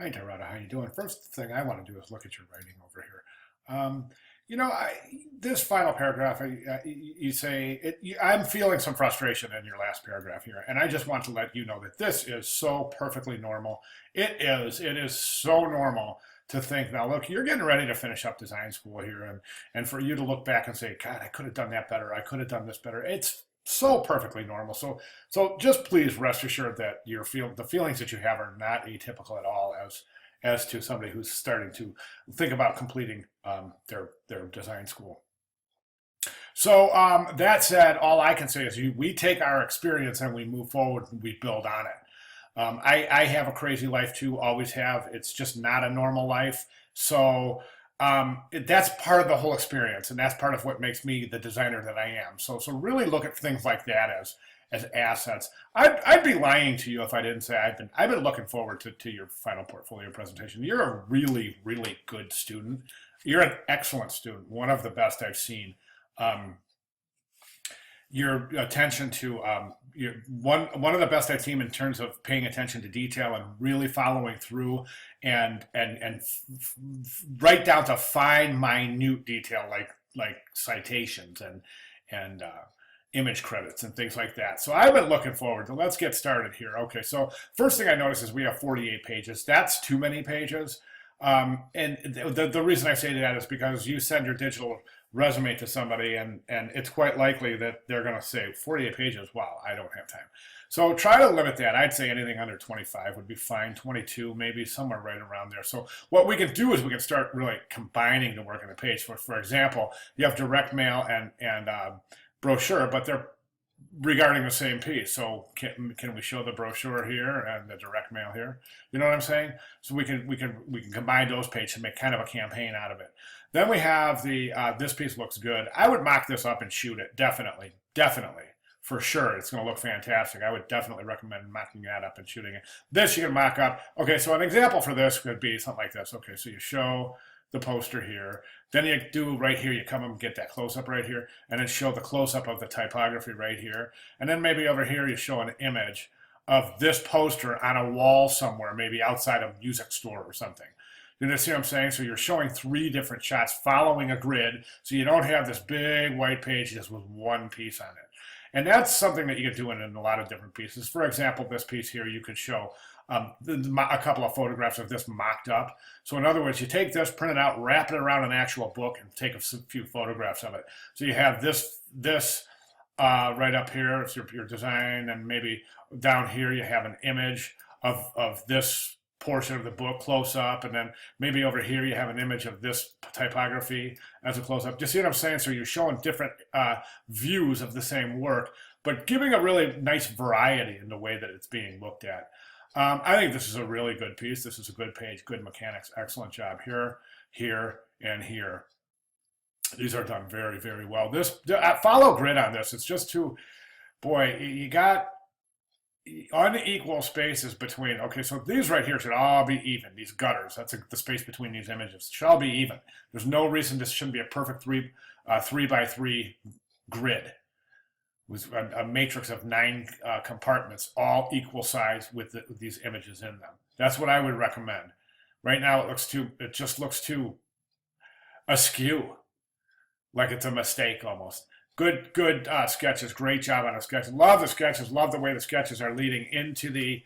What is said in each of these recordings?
Hi, Doretta. How you doing? First thing I want to do is look at your writing over here. Um, you know, I, this final paragraph, you say, I'm feeling some frustration in your last paragraph here, and I just want to let you know that this is so perfectly normal. It is. It is so normal to think now, look, you're getting ready to finish up design school here, and for you to look back and say, God, I could have done that better. I could have done this better. It's so perfectly normal. So just please rest assured that the feelings that you have are not atypical at all as to somebody who's starting to think about completing their design school. So that said, all I can say is we take our experience and we move forward and we build on it. I have a crazy life too, always have. It's just not a normal life. So that's part of the whole experience, and that's part of what makes me the designer that I am. So really look at things like that as assets. I'd be lying to you if I didn't say I've been looking forward to your final portfolio presentation. You're a really really good student. You're an excellent student, one of the best I've seen. Um, your attention to one of the best I've seen in terms of paying attention to detail and really following through and right down to fine minute detail like citations and image credits and things like that. So I've been looking forward to let's get started here. Okay, so first thing I notice is we have 48 pages. That's too many pages. And the reason I say that is because you send your digital resume to somebody and it's quite likely that they're going to say 48 pages. Wow, I don't have time. So try to limit that. I'd say anything under 25 would be fine. 22, maybe somewhere right around there. So what we can do is we can start really combining the work on the page. For example, you have direct mail and brochure, but they're regarding the same piece. So can we show the brochure here and the direct mail here? You know what I'm saying? So we can combine those pages and make kind of a campaign out of it. Then we have the this piece looks good. I would mock this up and shoot it. Definitely, for sure. It's going to look fantastic. I would definitely recommend mocking that up and shooting it. This you can mock up. Okay, so an example for this could be something like this. Okay, so you show the poster here. Then you do right here, you come and get that close up right here, and then show the close up of the typography right here. And then maybe over here, you show an image of this poster on a wall somewhere, maybe outside a music store or something. You see what I'm saying? So you're showing three different shots following a grid, so you don't have this big white page just with one piece on it. And that's something that you can do in a lot of different pieces. For example, this piece here, you could show a couple of photographs of this mocked up. So in other words, you take this, print it out, wrap it around an actual book, and take a few photographs of it. So you have this right up here, it's your design, and maybe down here you have an image of this portion of the book close up, and then maybe over here you have an image of this typography as a close up. Do you see what I'm saying? So you're showing different views of the same work, but giving a really nice variety in the way that it's being looked at. I think this is a really good piece. This is a good page, good mechanics, excellent job here, here, and here. These are done very, very well. This follow grid on this. It's just too, boy, you got unequal spaces between. Okay, so these right here should all be even. These gutters, the space between these images, should all be even. There's no reason this shouldn't be a perfect three by three grid with a matrix of 9 compartments, all equal size with these images in them. That's what I would recommend. Right now, it just looks too askew, like it's a mistake almost. Good sketches. Great job on the sketches. Love the sketches. Love the way the sketches are leading into the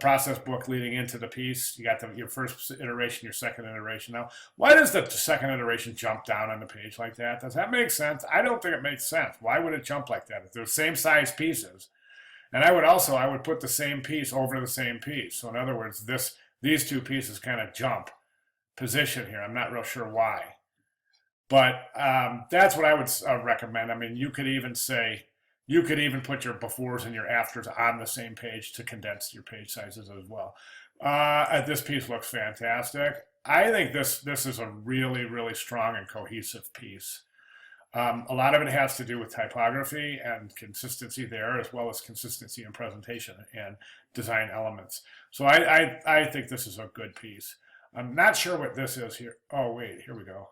process book, leading into the piece. You got your first iteration, your second iteration. Now, why does the second iteration jump down on the page like that? Does that make sense? I don't think it makes sense. Why would it jump like that? If they're the same size pieces, and I would put the same piece over the same piece. So in other words, these two pieces kind of jump position here. I'm not real sure why. But that's what I would recommend. I mean, you could even put your befores and your afters on the same page to condense your page sizes as well. This piece looks fantastic. I think this is a really, really strong and cohesive piece. A lot of it has to do with typography and consistency there, as well as consistency in presentation and design elements. So I think this is a good piece. I'm not sure what this is here. Oh, wait, here we go.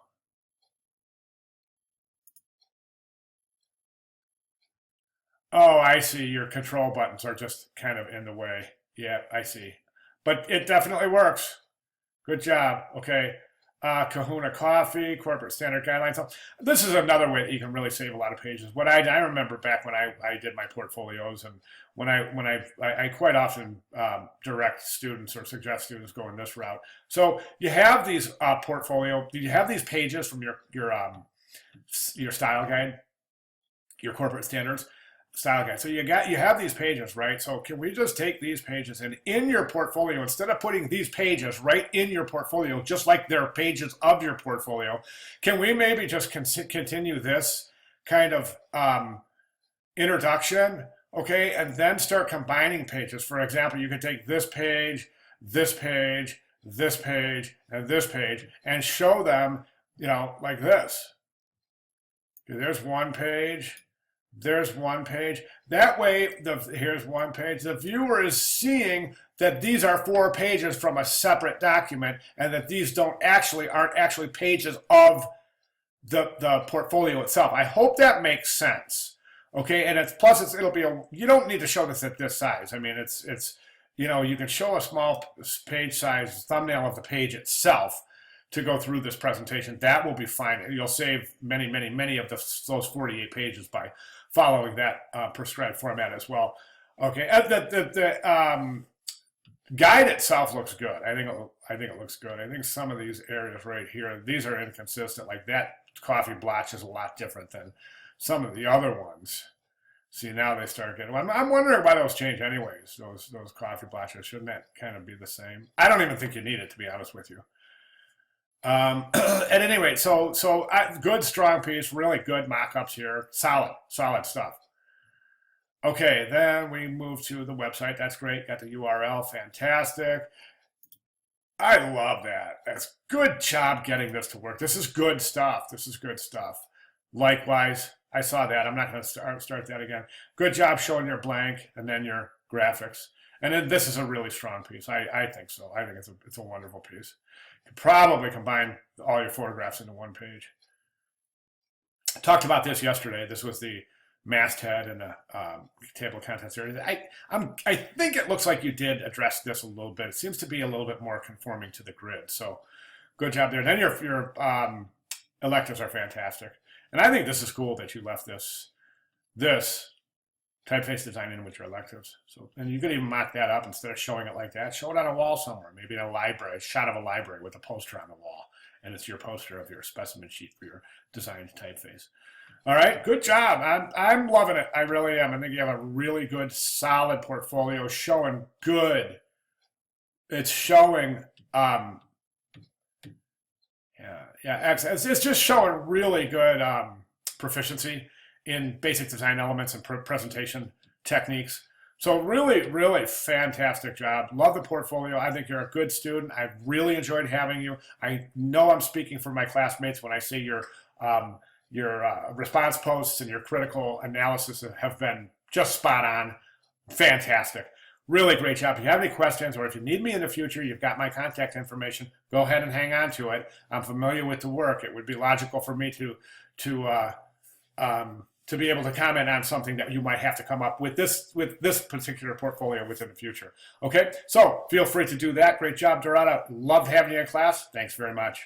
Oh, I see. Your control buttons are just kind of in the way. Yeah, I see. But it definitely works. Good job. Okay. Kahuna Coffee, corporate standard guidelines. So this is another way that you can really save a lot of pages. What I remember back when I did my portfolios, and when I quite often direct students or suggest students go in this route. So you have these you have these pages from your style guide, your corporate standards style guide. So you have these pages, right? So can we just take these pages and in your portfolio, instead of putting these pages right in your portfolio, just like they're pages of your portfolio, can we maybe just continue this kind of introduction, okay, and then start combining pages? For example, you could take this page, this page, this page, and this page, and show them, like this. Okay, there's one page. There's one page. That way, here's one page. The viewer is seeing that these are 4 pages from a separate document, and that these aren't actually pages of the portfolio itself. I hope that makes sense. Okay, and you don't need to show this at this size. I mean, it's you can show a small page size thumbnail of the page itself to go through this presentation. That will be fine. You'll save many, many, many of those 48 pages by following that prescribed format as well. Okay, the guide itself looks good. I think it looks good. I think some of these areas right here, these are inconsistent. Like that coffee blotch is a lot different than some of the other ones. See, now they start getting. I'm wondering why those change anyways. Those coffee blotches, shouldn't that kind of be the same? I don't even think you need it, to be honest with you. At any rate, so good, strong piece, really good mock-ups here. Solid stuff. Okay, then we move to the website. That's great. Got the URL. Fantastic. I love that. That's good job getting this to work. This is good stuff. Likewise, I saw that. I'm not going to start that again. Good job showing your blank and then your graphics. And then this is a really strong piece. I think so. I think it's a wonderful piece. You could probably combine all your photographs into one page. I talked about this yesterday. This was the masthead and the table of contents area. I think it looks like you did address this a little bit. It seems to be a little bit more conforming to the grid. So good job there. Then your electives are fantastic. And I think this is cool that you left this typeface design in with your electives. So, and you could even mock that up instead of showing it like that. Show it on a wall somewhere, maybe in a library, a shot of a library with a poster on the wall. And it's your poster of your specimen sheet for your designed typeface. All right, good job. I'm loving it. I really am. I think you have a really good, solid portfolio showing good. It's showing, it's just showing really good proficiency in basic design elements and presentation techniques. So really, really fantastic job. Love the portfolio. I think you're a good student. I really enjoyed having you. I know I'm speaking for my classmates when I say your response posts and your critical analysis have been just spot on. Fantastic. Really great job. If you have any questions or if you need me in the future, you've got my contact information. Go ahead and hang on to it. I'm familiar with the work. It would be logical for me to be able to comment on something that you might have to come up with this particular portfolio within the future. Okay, so feel free to do that. Great job, Dorada. Loved having you in class. Thanks very much.